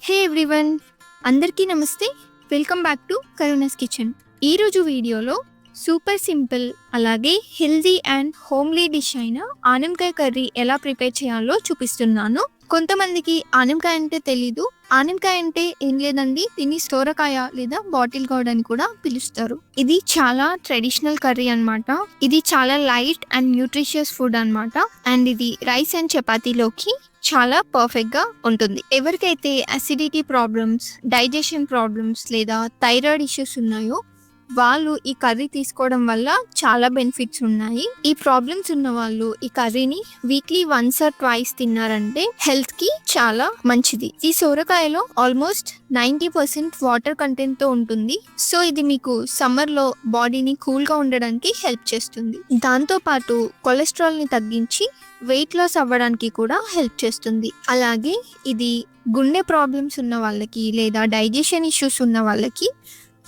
హే everyone, అందరికీ నమస్తే. Welcome back to Karuna's kitchen. ఈరోజు వీడియోలో సూపర్ సింపుల్ అలాగే హెల్దీ అండ్ హోమ్లీ డిష్ అయిన ఆనపకాయ కర్రీ ఎలా ప్రిపేర్ చేయాలో చూపిస్తున్నాను. కొంతమందికి ఆనపకాయ అంటే తెలీదు. ఆనపకాయ అంటే ఏం లేదండి, దీన్ని సోరకాయ లేదా బాటిల్ గార్డ్ అని కూడా పిలుస్తారు. ఇది చాలా ట్రెడిషనల్ కర్రీ అన్నమాట. ఇది చాలా లైట్ అండ్ న్యూట్రిషియస్ ఫుడ్ అన్నమాట. అండ్ ఇది రైస్ అండ్ చపాతీలోకి చాలా పర్ఫెక్ట్ గా ఉంటుంది. ఎవరికైతే అసిడిటీ ప్రాబ్లమ్స్, డైజెషన్ ప్రాబ్లమ్స్ లేదా థైరాయిడ్ ఇష్యూస్ ఉన్నాయో వాళ్ళు ఈ కర్రీ తీసుకోవడం వల్ల చాలా బెనిఫిట్స్ ఉన్నాయి. ఈ ప్రాబ్లమ్స్ ఉన్న వాళ్ళు ఈ కర్రీని వీక్లీ వన్స్ ఆర్ ట్వైస్ తిన్నారంటే హెల్త్ కి చాలా మంచిది. ఈ సోరకాయలో ఆల్మోస్ట్ 90% వాటర్ కంటెంట్ తో ఉంటుంది. సో ఇది మీకు సమ్మర్ లో బాడీని కూల్ గా ఉండడానికి హెల్ప్ చేస్తుంది. దాంతో పాటు కొలెస్ట్రాల్ ని తగ్గించి వెయిట్ లాస్ అవ్వడానికి కూడా హెల్ప్ చేస్తుంది. అలాగే ఇది గుండె ప్రాబ్లమ్స్ ఉన్న వాళ్ళకి లేదా డైజెషన్ ఇష్యూస్ ఉన్న వాళ్ళకి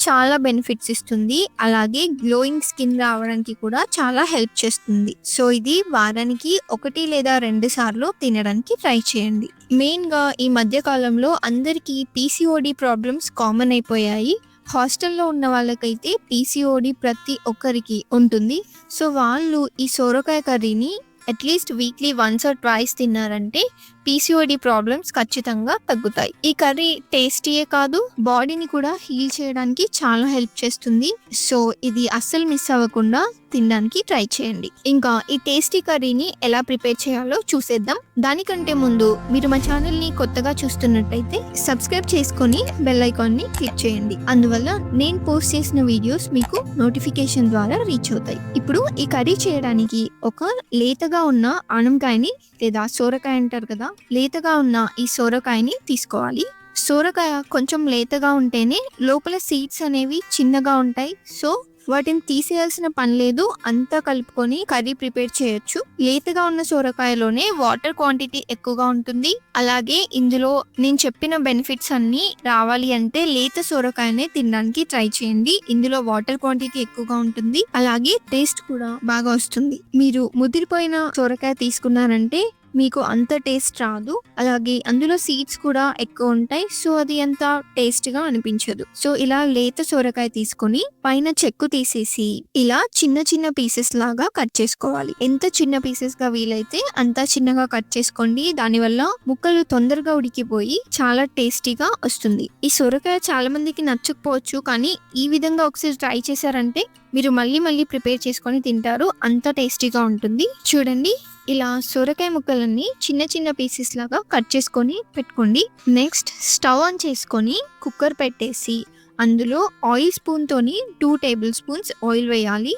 చాలా బెనిఫిట్స్ ఇస్తుంది. అలాగే గ్లోయింగ్ స్కిన్ రావడానికి కూడా చాలా హెల్ప్ చేస్తుంది. సో ఇది వారానికి 1 లేదా 2 సార్లు తినడానికి ట్రై చేయండి. మెయిన్ గా ఈ మధ్య కాలంలో అందరికీ పీసీఓడి ప్రాబ్లమ్స్ కామన్ అయిపోయాయి. హాస్టల్లో ఉన్న వాళ్ళకైతే పీసీఓడి ప్రతి ఒక్కరికి ఉంటుంది. సో వాళ్ళు ఈ సోరకాయ కర్రీని at least weekly once or twice తిన్నారంటే పీసీఓడి ప్రాబ్లమ్స్ ఖచ్చితంగా తగ్గుతాయి. ఈ కర్రీ టేస్టీయే కాదు, బాడీని కూడా హీల్ చేయడానికి చాలా హెల్ప్ చేస్తుంది. సో ఇది అస్సలు మిస్ అవ్వకుండా తినడానికి ట్రై చేయండి. ఇంకా ఈ టేస్టీ కర్రీని ఎలా ప్రిపేర్ చేయాలో చూసేద్దాం. దానికంటే ముందు మీరు మా ఛానల్ ని కొత్తగా చూస్తున్నట్టయితే సబ్స్క్రైబ్ చేసుకొని బెల్ ఐకాన్ ని క్లిక్ చేయండి. అందువల్ల నేను పోస్ట్ చేసిన వీడియోస్ మీకు నోటిఫికేషన్ ద్వారా రీచ్ అవుతాయి. ఇప్పుడు ఈ కర్రీ చేయడానికి ఒక లేతగా ఉన్న ఆనపకాయని లేదా సోరకాయ అంటారు కదా, లేతగా ఉన్న ఈ సోరకాయని తీసుకోవాలి. సోరకాయ కొంచెం లేతగా ఉంటేనే లోపల సీడ్స్ అనేవి చిన్నగా ఉంటాయి. సో వాటిని తీసేయాల్సిన పని లేదు, అంతా కలుపుకొని కర్రీ ప్రిపేర్ చేయొచ్చు. లేతగా ఉన్న సోరకాయలోనే వాటర్ క్వాంటిటీ ఎక్కువగా ఉంటుంది. అలాగే ఇందులో నేను చెప్పిన బెనిఫిట్స్ అన్ని రావాలి అంటే లేత సోరకాయనే తినడానికి ట్రై చేయండి. ఇందులో వాటర్ క్వాంటిటీ ఎక్కువగా ఉంటుంది, అలాగే టేస్ట్ కూడా బాగా వస్తుంది. మీరు ముదిరిపోయిన సోరకాయ తీసుకున్నారంటే మీకు అంత టేస్ట్ రాదు. అలాగే అందులో సీడ్స్ కూడా ఎక్కువ ఉంటాయి. సో అది అంత టేస్ట్ గా అనిపించదు. సో ఇలా లేత సోరకాయ తీసుకొని పైన చెక్కు తీసేసి ఇలా చిన్న చిన్న పీసెస్ లాగా కట్ చేసుకోవాలి. ఎంత చిన్న పీసెస్ గా వీలైతే అంత చిన్నగా కట్ చేసుకోండి. దానివల్ల ముక్కలు తొందరగా ఉడికిపోయి చాలా టేస్టీగా వస్తుంది. ఈ సోరకాయ చాలా మందికి నచ్చకపోవచ్చు, కానీ ఈ విధంగా ఒకసారి ట్రై చేశారంటే మీరు మళ్ళీ మళ్ళీ ప్రిపేర్ చేసుకొని తింటారు. అంత టేస్టీగా ఉంటుంది. చూడండి, ఇలా సొరకాయ ముక్కలన్నీ చిన్న చిన్న పీసెస్ లాగా కట్ చేసుకొని పెట్టుకోండి. నెక్స్ట్ స్టవ్ ఆన్ చేసుకొని కుక్కర్ పెట్టేసి అందులో ఆయిల్ స్పూన్ తోని 2 టేబుల్ స్పూన్స్ ఆయిల్ వేయాలి.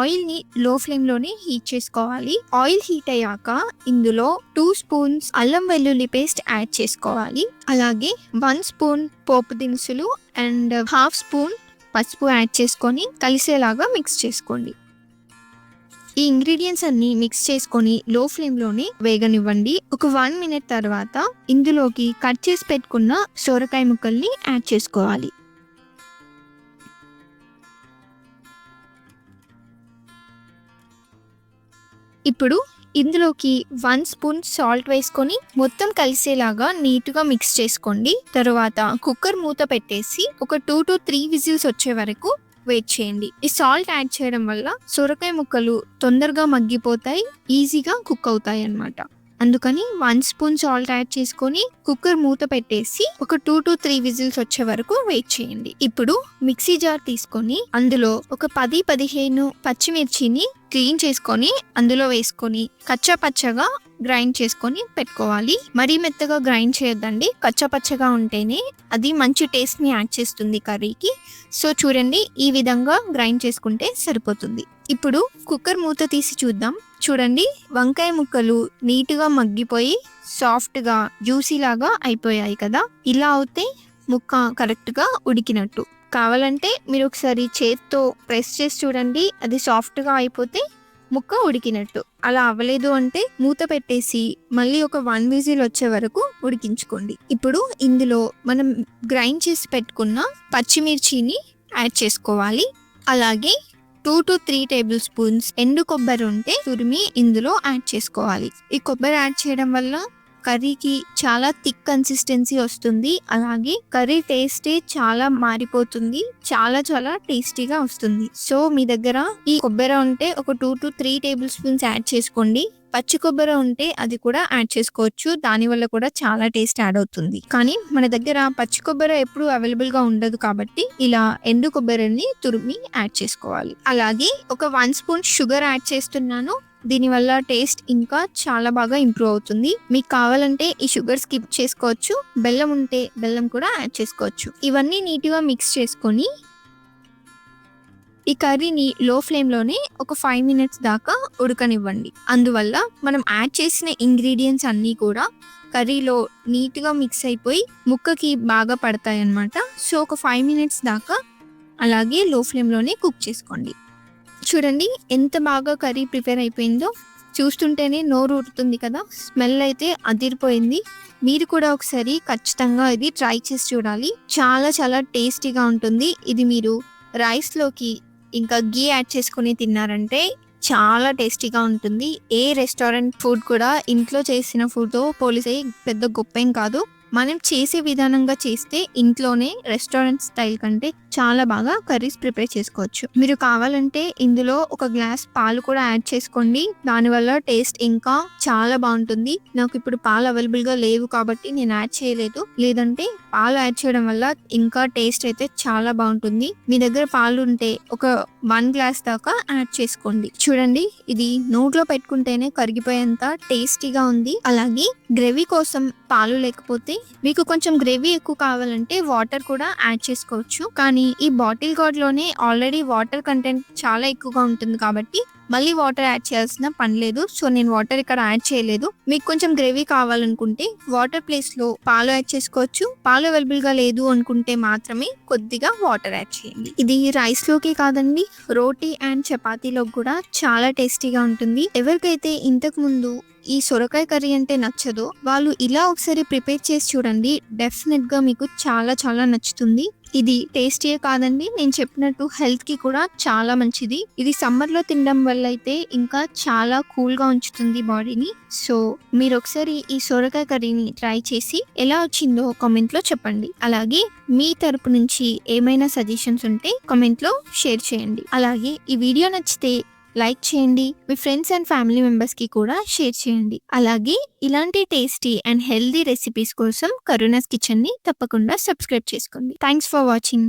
ఆయిల్ ని లో ఫ్లేమ్ లోనే హీట్ చేసుకోవాలి. ఆయిల్ హీట్ అయ్యాక ఇందులో 2 స్పూన్స్ అల్లం వెల్లుల్లి పేస్ట్ యాడ్ చేసుకోవాలి. అలాగే 1 స్పూన్ పోపు దినుసులు అండ్ 1/2 స్పూన్ పసుపు యాడ్ చేసుకొని కలిసేలాగా మిక్స్ చేసుకోండి. ఈ ఇంగ్రీడియంట్స్ అన్ని మిక్స్ చేసుకొని లో ఫ్లేమ్ లోనే వేగనివ్వండి. ఒక 1 మినిట్ తర్వాత ఇందులోకి కట్ చేసి పెట్టుకున్న సోరకాయ ముక్కల్ని యాడ్ చేసుకోవాలి. ఇప్పుడు ఇందులోకి 1 స్పూన్ సాల్ట్ వేసుకొని మొత్తం కలిసేలాగా నీట్గా మిక్స్ చేసుకోండి. తర్వాత కుక్కర్ మూత పెట్టేసి ఒక 2 to 3 విజిల్స్ వచ్చే వరకు వెయిట్ చేయండి. ఈ సాల్ట్ యాడ్ చేయడం వల్ల సొరకాయ ముక్కలు తొందరగా మగ్గిపోతాయి, ఈజీగా కుక్ అవుతాయి అన్నమాట. అందుకని 1 స్పూన్ సాల్ట్ యాడ్ చేసుకొని కుక్కర్ మూత పెట్టేసి ఒక 2 to 3 విజిల్స్ వచ్చే వరకు వెయిట్ చేయండి. ఇప్పుడు మిక్సీ జార్ తీసుకొని అందులో ఒక 10-15 పచ్చిమిర్చిని క్లీన్ చేసుకొని అందులో వేసుకొని కచ్చా పచ్చగా గ్రైండ్ చేసుకొని పెట్టుకోవాలి. మరీ మెత్తగా గ్రైండ్ చేయొద్దండి, కచ్చా పచ్చగా ఉంటేనే అది మంచి టేస్ట్ ని యాడ్ చేస్తుంది కర్రీకి. సో చూడండి, ఈ విధంగా గ్రైండ్ చేసుకుంటే సరిపోతుంది. ఇప్పుడు కుక్కర్ మూత తీసి చూద్దాం. చూడండి, వంకాయ ముక్కలు నీట్గా మగ్గిపోయి సాఫ్ట్గా జ్యూసీ లాగా అయిపోయాయి కదా. ఇలా అవుతే ముక్క కరెక్ట్గా ఉడికినట్టు. కావాలంటే మీరు ఒకసారి చేత్తో ప్రెస్ చేసి చూడండి, అది సాఫ్ట్గా అయిపోతే ముక్క ఉడికినట్టు. అలా అవ్వలేదు అంటే మూత పెట్టేసి మళ్ళీ ఒక 1 విజిల్ వచ్చే వరకు ఉడికించుకోండి. ఇప్పుడు ఇందులో మనం గ్రైండ్ చేసి పెట్టుకున్న పచ్చిమిర్చిని యాడ్ చేసుకోవాలి. అలాగే 2 to 3 టేబుల్ స్పూన్స్ ఎండు కొబ్బరి ఉంటే తురిమి ఇందులో యాడ్ చేసుకోవాలి. ఈ కొబ్బరి యాడ్ చేయడం వల్ల కర్రీకి చాలా థిక్ కన్సిస్టెన్సీ వస్తుంది. అలాగే కర్రీ టేస్టే చాలా మారిపోతుంది. చాలా చాలా టేస్టీగా వస్తుంది. సో మీ దగ్గర ఈ కొబ్బరి ఉంటే ఒక 2 to 3 టేబుల్ స్పూన్స్ యాడ్ చేసుకోండి. పచ్చి కొబ్బరి ఉంటే అది కూడా యాడ్ చేసుకోవచ్చు. దాని వల్ల కూడా చాలా టేస్ట్ యాడ్ అవుతుంది. కానీ మన దగ్గర పచ్చి కొబ్బరి ఎప్పుడు అవైలబుల్ గా ఉండదు కాబట్టి ఇలా ఎండు కొబ్బరిని తురిమి యాడ్ చేసుకోవాలి. అలాగే ఒక 1 స్పూన్ షుగర్ యాడ్ చేస్తున్నాను. దీనివల్ల టేస్ట్ ఇంకా చాలా బాగా ఇంప్రూవ్ అవుతుంది. మీకు కావాలంటే ఈ షుగర్ స్కిప్ చేసుకోవచ్చు. బెల్లం ఉంటే బెల్లం కూడా యాడ్ చేసుకోవచ్చు. ఇవన్నీ నీట్గా మిక్స్ చేసుకొని ఈ కర్రీని లో ఫ్లేమ్లోనే ఒక 5 మినిట్స్ దాకా ఉడకనివ్వండి. అందువల్ల మనం యాడ్ చేసిన ఇంగ్రీడియంట్స్ అన్నీ కూడా కర్రీలో నీట్గా మిక్స్ అయిపోయి ముక్కకి బాగా పడతాయి అన్నమాట. సో ఒక 5 మినిట్స్ దాకా అలాగే లో ఫ్లేమ్లోనే కుక్ చేసుకోండి. చూడండి ఎంత బాగా కర్రీ ప్రిపేర్ అయిపోయిందో. చూస్తుంటేనే నోరు ఊరుతుంది కదా. స్మెల్ అయితే అదిరిపోయింది. మీరు కూడా ఒకసారి ఖచ్చితంగా ఇది ట్రై చేసి చూడాలి. చాలా చాలా టేస్టీగా ఉంటుంది. ఇది మీరు రైస్లోకి ఇంకా గీ యాడ్ చేసుకుని తిన్నారంటే చాలా టేస్టీగా ఉంటుంది. ఏ రెస్టారెంట్ ఫుడ్ కూడా ఇంట్లో చేసిన ఫుడ్తో పోలిసే పెద్ద గొప్ప ఏం కాదు. మనం చేసే విధానంగా చేస్తే ఇంట్లోనే రెస్టారెంట్ స్టైల్ కంటే చాలా బాగా కర్రీస్ ప్రిపేర్ చేసుకోవచ్చు. మీరు కావాలంటే ఇందులో ఒక గ్లాస్ పాలు కూడా యాడ్ చేసుకోండి. దానివల్ల టేస్ట్ ఇంకా చాలా బాగుంటుంది. నాకు ఇప్పుడు పాలు అవైలబుల్గా లేవు కాబట్టి నేను యాడ్ చేయలేదు. లేదంటే పాలు యాడ్ చేయడం వల్ల ఇంకా టేస్ట్ అయితే చాలా బాగుంటుంది. మీ దగ్గర పాలు ఉంటే ఒక 1 గ్లాస్ దాకా యాడ్ చేసుకోండి. చూడండి ఇది నోట్లో పెట్టుకుంటేనే కరిగిపోయేంత టేస్టీగా ఉంది. అలాగే గ్రేవీ కోసం పాలు లేకపోతే మీకు కొంచెం గ్రేవీ ఎక్కువ కావాలంటే వాటర్ కూడా యాడ్ చేసుకోవచ్చు. కానీ ఈ బాటిల్ గార్డ్ లోనే ఆల్రెడీ వాటర్ కంటెంట్ చాలా ఎక్కువగా ఉంటుంది కాబట్టి మళ్ళీ వాటర్ యాడ్ చేయాల్సిన పని లేదు. సో నేను వాటర్ ఇక్కడ యాడ్ చేయలేదు. మీకు కొంచెం గ్రేవీ కావాలనుకుంటే వాటర్ ప్లేస్ లో పాలు యాడ్ చేసుకోవచ్చు. పాలు అవైలబుల్ గా లేదు అనుకుంటే మాత్రమే కొద్దిగా వాటర్ యాడ్ చేయండి. ఇది రైస్ లోకి కాదండి, రోటీ అండ్ చపాతీలో కూడా చాలా టేస్టీగా ఉంటుంది. ఎవరికైతే ఇంతకు ముందు ఈ సొరకాయ కర్రీ అంటే నచ్చదో వాళ్ళు ఇలా ఒకసారి ప్రిపేర్ చేసి చూడండి. డెఫినెట్ గా మీకు చాలా చాలా నచ్చుతుంది. ఇది టేస్టీయే కాదండి, నేను చెప్పినట్టు హెల్త్ కి కూడా చాలా మంచిది. ఇది సమ్మర్ లో తినడం వల్ల అయితే ఇంకా చాలా కూల్ గా ఉంచుతుంది బాడీని. సో మీరు ఒకసారి ఈ సొరకాయ కర్రీని ట్రై చేసి ఎలా వచ్చిందో కామెంట్ లో చెప్పండి. అలాగే మీ తరపు నుంచి ఏమైనా సజెషన్స్ ఉంటే కామెంట్ లో షేర్ చేయండి. అలాగే ఈ వీడియో నచ్చితే లైక్ చేయండి. మీ ఫ్రెండ్స్ అండ్ ఫ్యామిలీ మెంబర్స్ కి కూడా షేర్ చేయండి. అలాగే ఇలాంటి టేస్టీ అండ్ హెల్దీ రెసిపీస్ కోసం కరుణాస్ కిచెన్ ని తప్పకుండా సబ్స్క్రైబ్ చేసుకోండి. Thanks for watching.